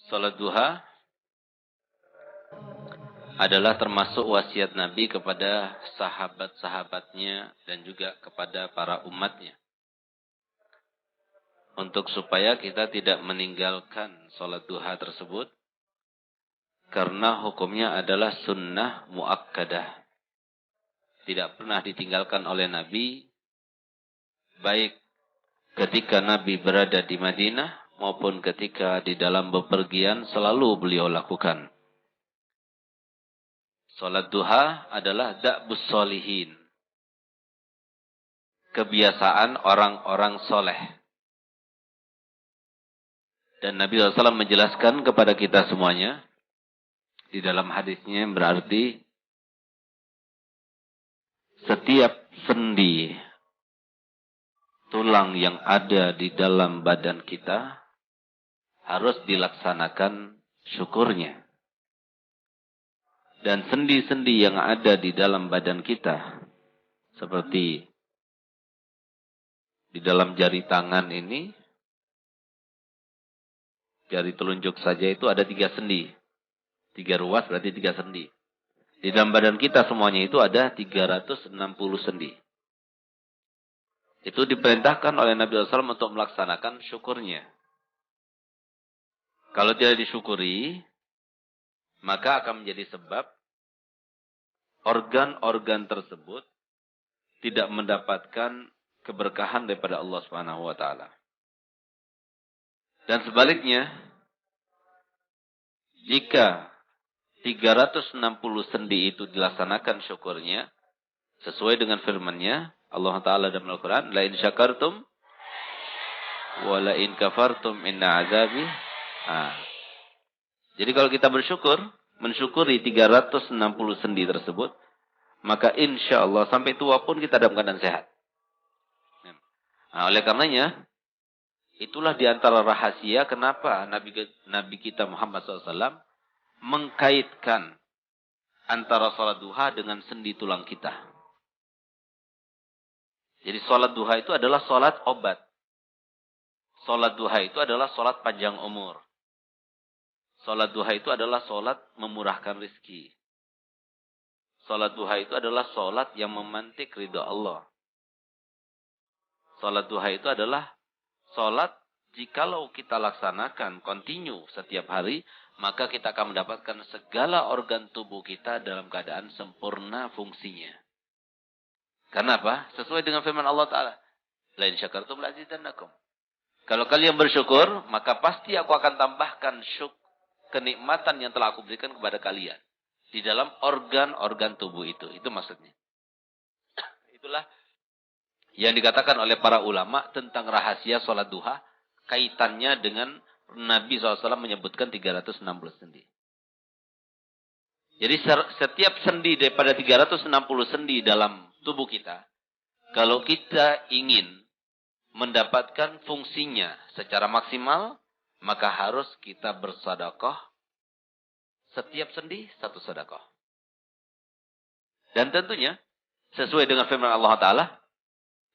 Salat duha adalah termasuk wasiat Nabi kepada sahabat-sahabatnya dan juga kepada para umatnya. Untuk supaya kita tidak meninggalkan salat duha tersebut. Karena hukumnya adalah sunnah muakkadah. Tidak pernah ditinggalkan oleh Nabi. Baik ketika Nabi berada di Madinah maupun ketika di dalam bepergian selalu beliau lakukan. Salat duha adalah da'bus solihin. Kebiasaan orang-orang soleh. Dan Nabi SAW menjelaskan kepada kita semuanya. Di dalam hadisnya berarti setiap sendi tulang yang ada di dalam badan kita harus dilaksanakan syukurnya. Dan sendi-sendi yang ada di dalam badan kita, seperti di dalam jari tangan ini, jari telunjuk saja itu ada 3 sendi. 3 ruas berarti 3 sendi. Di dalam badan kita semuanya itu ada 360 sendi. Itu diperintahkan oleh Nabi SAW untuk melaksanakan syukurnya. Kalau tidak disyukuri, maka akan menjadi sebab organ-organ tersebut tidak mendapatkan keberkahan daripada Allah Subhanahu wa taala. Dan sebaliknya, jika 360 sendi itu dilaksanakan syukurnya sesuai dengan firman-Nya Allah taala dalam Al-Qur'an, la in syakartum wa la in kafartum inna azabi. Jadi kalau kita mensyukuri 360 sendi tersebut, maka insya Allah sampai tua pun kita dalam keadaan sehat. Oleh karenanya, itulah diantara rahasia kenapa Nabi kita Muhammad SAW mengkaitkan antara salat duha dengan sendi tulang kita. Jadi salat duha itu adalah salat obat. Salat duha itu adalah salat panjang umur. Salat duha itu adalah salat memurahkan rezeki. Salat duha itu adalah salat yang memantik ridha Allah. Salat duha itu adalah salat jikalau kita laksanakan continue setiap hari, maka kita akan mendapatkan segala organ tubuh kita dalam keadaan sempurna fungsinya. Karena apa? Sesuai dengan firman Allah Ta'ala. La in syakartum la azidannakum. Kalau kalian bersyukur, maka pasti aku akan tambahkan kenikmatan yang telah aku berikan kepada kalian. Di dalam organ-organ tubuh itu. Itu maksudnya. Itulah yang dikatakan oleh para ulama tentang rahasia sholat duha. Kaitannya dengan Nabi SAW menyebutkan 360 sendi. Jadi setiap sendi daripada 360 sendi dalam tubuh kita, kalau kita ingin mendapatkan fungsinya secara maksimal, maka harus kita bersedekah. Setiap sendi satu sedekah. Dan tentunya sesuai dengan firman Allah Ta'ala,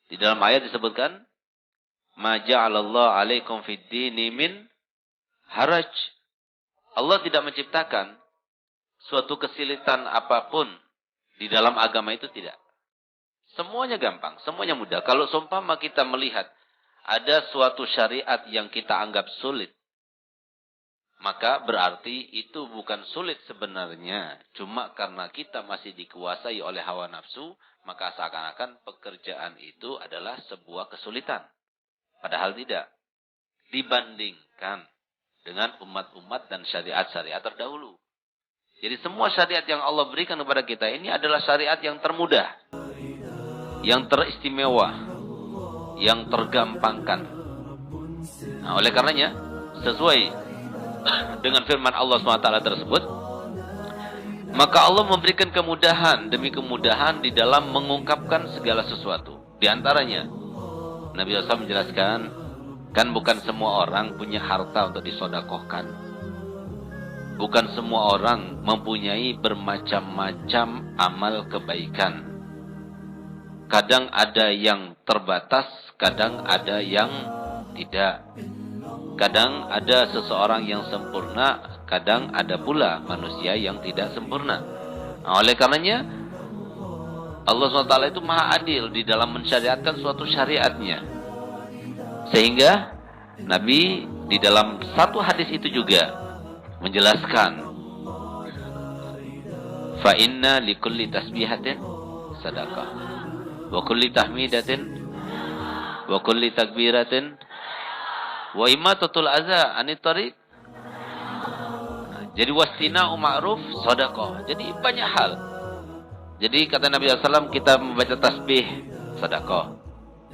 di dalam ayat disebutkan, ma ja'alallahu alaikum fid dini min haraj. Allah tidak menciptakan suatu kesulitan apapun di dalam agama itu, tidak. Semuanya gampang, semuanya mudah. Kalau seumpama kita melihat ada suatu syariat yang kita anggap sulit, maka berarti itu bukan sulit sebenarnya. Cuma karena kita masih dikuasai oleh hawa nafsu, maka seakan-akan pekerjaan itu adalah sebuah kesulitan. Padahal tidak. Dibandingkan dengan umat-umat dan syariat-syariat terdahulu. Jadi semua syariat yang Allah berikan kepada kita ini adalah syariat yang termudah, yang teristimewa, yang tergampangkan. Nah, oleh karenanya, sesuai dengan firman Allah SWT tersebut, maka Allah memberikan kemudahan demi kemudahan di dalam mengungkapkan segala sesuatu. Di antaranya, Nabi SAW menjelaskan, kan bukan semua orang punya harta untuk disodakohkan. Bukan semua orang mempunyai bermacam-macam amal kebaikan. Kadang ada yang terbatas, kadang ada yang tidak. kadang ada seseorang yang sempurna, kadang ada pula manusia yang tidak sempurna. Nah, oleh karenanya Allah SWT itu maha adil di dalam mensyariatkan suatu syariatnya. Sehingga Nabi di dalam satu hadis itu juga menjelaskan, fa inna likulli tasbihatin sadaqah wa kulli tahmidatin wa kulli takbiratin wa imatatul adza anit thariq. Jadi wastina'u ma'ruf sadaqah. Jadi banyak hal. Jadi kata Nabi SAW, kita membaca tasbih sedekah.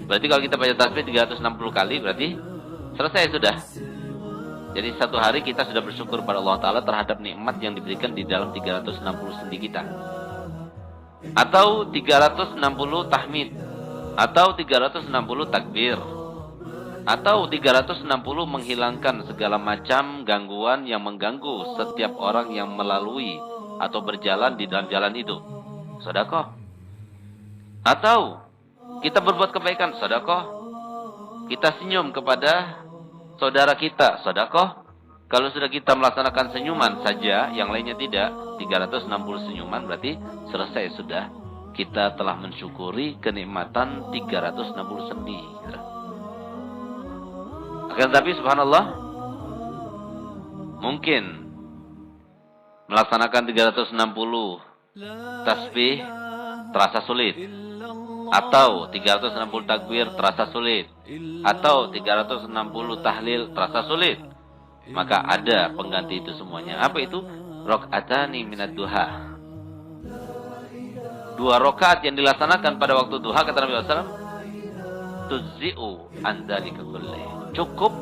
Berarti kalau kita baca tasbih 360 kali berarti selesai sudah. Jadi satu hari kita sudah bersyukur pada Allah Ta'ala terhadap nikmat yang diberikan di dalam 360 sendi kita. Atau 360 tahmid. Atau 360 takbir. Atau 360 menghilangkan segala macam gangguan yang mengganggu setiap orang yang melalui atau berjalan di dalam jalan itu. Sedekah. Atau kita berbuat kebaikan, sedekah. Kita senyum kepada saudara kita, sedekah. Kalau sudah kita melaksanakan senyuman saja, yang lainnya tidak, 360 senyuman berarti selesai sudah. Kita telah mensyukuri kenikmatan 360 sendi. Akan tapi subhanallah, mungkin melaksanakan 360 tasbih terasa sulit, atau 360 takbir terasa sulit, atau 360 tahlil terasa sulit, maka ada pengganti itu semuanya. Apa itu? Rakaatani minad duha. 2 rakaat yang dilaksanakan pada waktu duha, kata Nabi SAW, tuzzi'u an dzalika kulli. Cukup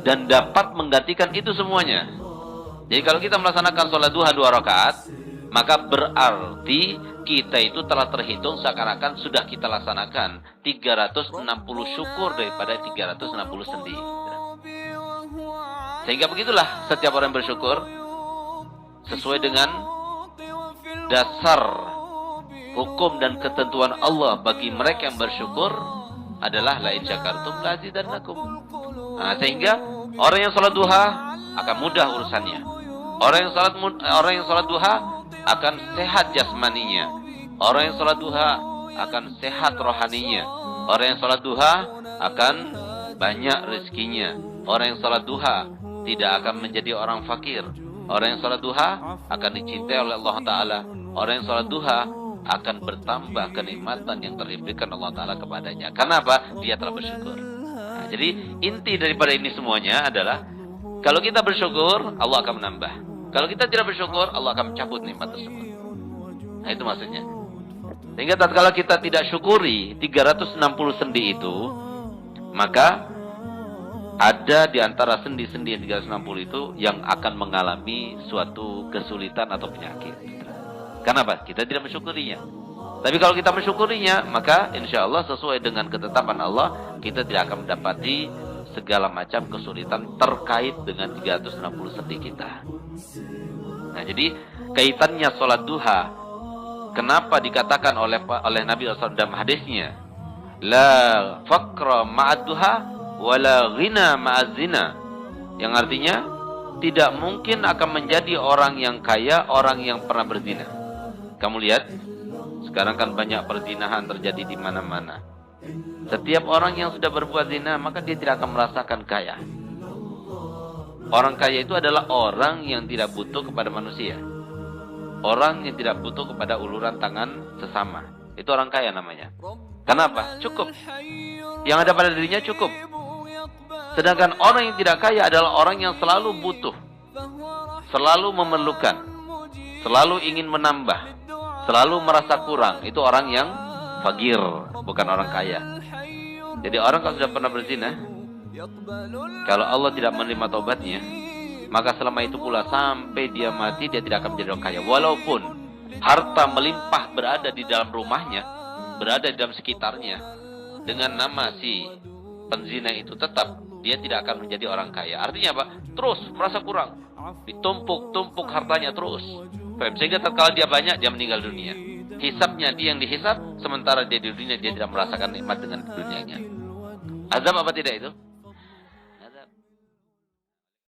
dan dapat menggantikan itu semuanya. Jadi kalau kita melaksanakan sholat duha 2 rakaat, maka berarti kita itu telah terhitung seakan-akan sudah kita laksanakan 360 syukur daripada 360 sendi. Sehingga begitulah setiap orang bersyukur sesuai dengan dasar hukum dan ketentuan Allah bagi mereka yang bersyukur adalah la in syakartum la azidannakum. Nah, sehingga orang yang sholat duha akan mudah urusannya. Orang yang sholat duha akan sehat jasmaninya. Orang yang sholat duha akan sehat rohaninya. Orang yang sholat duha akan banyak rezekinya. Orang yang sholat duha tidak akan menjadi orang fakir. Orang yang sholat duha akan dicintai oleh Allah Ta'ala. Orang yang sholat duha akan bertambah kenikmatan yang diberikan Allah Ta'ala kepadanya. Karena apa? Dia telah bersyukur. Nah, jadi inti daripada ini semuanya adalah kalau kita bersyukur, Allah akan menambah. Kalau kita tidak bersyukur, Allah akan mencabut nikmat tersebut. Nah, itu maksudnya. Sehingga tatkala kita tidak syukuri 360 sendi itu, maka ada di antara sendi-sendi yang 360 itu yang akan mengalami suatu kesulitan atau penyakit. Kenapa? Kita tidak mensyukurinya. Tapi kalau kita mensyukurinya, maka insya Allah sesuai dengan ketetapan Allah, kita tidak akan mendapati segala macam kesulitan terkait dengan 360 sendi kita. Nah, jadi kaitannya sholat duha, kenapa dikatakan oleh Nabi SAW dalam hadisnya, la faqra ma'ad duha, wala ghina ma'az zina, yang artinya tidak mungkin akan menjadi orang yang kaya orang yang pernah berzina. Kamu lihat, sekarang kan banyak perzinahan terjadi di mana-mana. Setiap orang yang sudah berbuat zina, maka dia tidak akan merasakan kaya. Orang kaya itu adalah orang yang tidak butuh kepada manusia. Orang yang tidak butuh kepada uluran tangan sesama. Itu orang kaya namanya. Kenapa? Cukup. Yang ada pada dirinya cukup. Sedangkan orang yang tidak kaya adalah orang yang selalu butuh, selalu memerlukan, selalu ingin menambah, selalu merasa kurang. Itu orang yang fakir, bukan orang kaya. Jadi orang kalau sudah pernah berzina, kalau Allah tidak menerima taubatnya, maka selama itu pula sampai dia mati, dia tidak akan menjadi orang kaya. Walaupun harta melimpah berada di dalam rumahnya, berada di dalam sekitarnya, dengan nama si penzina itu, tetap dia tidak akan menjadi orang kaya. Artinya apa? Terus merasa kurang, ditumpuk-tumpuk hartanya terus. Sehingga tatkala dia banyak, dia meninggal dunia. Hisabnya dia yang dihisab, sementara dia di dunia dia tidak merasakan nikmat dengan dunianya. Azab apa tidak itu?